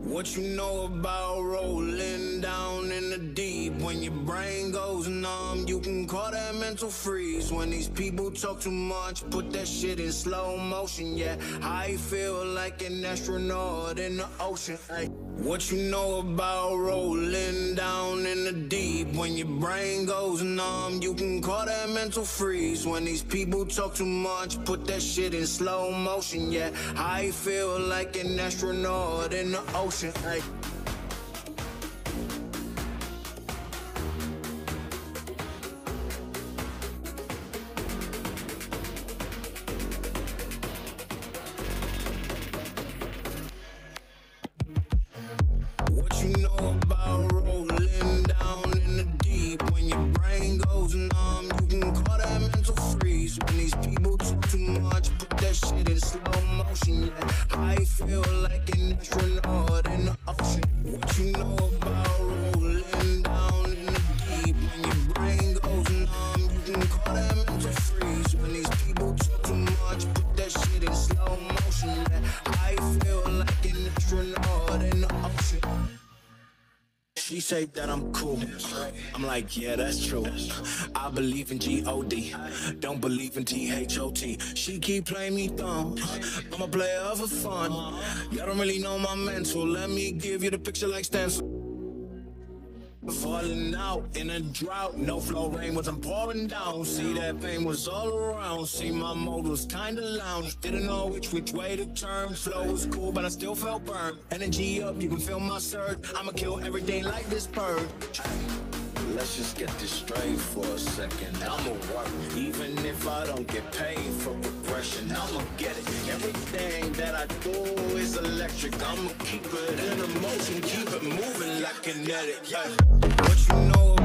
What you know about rolling down in the deep? When your brain goes numb, you can call that mental freeze. When these people talk too much, put that shit in slow motion. Yeah, I feel like an astronaut in the ocean. Ay. What you know about rolling down in the deep? When your brain goes numb, you can call that mental freeze. When these people talk too much, put that shit in slow motion. Yeah, I feel like an astronaut in the ocean. Ay. What you know about rolling down in the deep? When your brain goes numb, you can call that mental freeze. When these people talk too much, put that shit in slow motion. Yeah, I feel like an astronaut in the ocean. What you know about rolling down in the deep? When your brain goes numb, you can call that mental freeze. When these people talk too much, put that shit in slow motion. Yeah, I feel like an astronaut in the ocean. She say that I'm cool. I'm like, yeah, that's true. I believe in G-O-D, don't believe in T-H-O-T. She keep playing me dumb, I'm a player for fun. Y'all don't really know my mental, let me give you the picture like stencil. Falling out in a drought, no flow rain wasn't pouring down. See, that pain was all around. See, my mode was kinda lounge, didn't know which way to turn. Flow was cool, but I still felt burned. Energy up, you can feel my surge. I'ma kill every day like this bird. Let's just get this straight for a second. I'ma work, even if I don't get paid for progression. I'ma get it. Everything that I do is electric. I'ma keep it in motion, keep it moving like kinetic. Yeah. What you know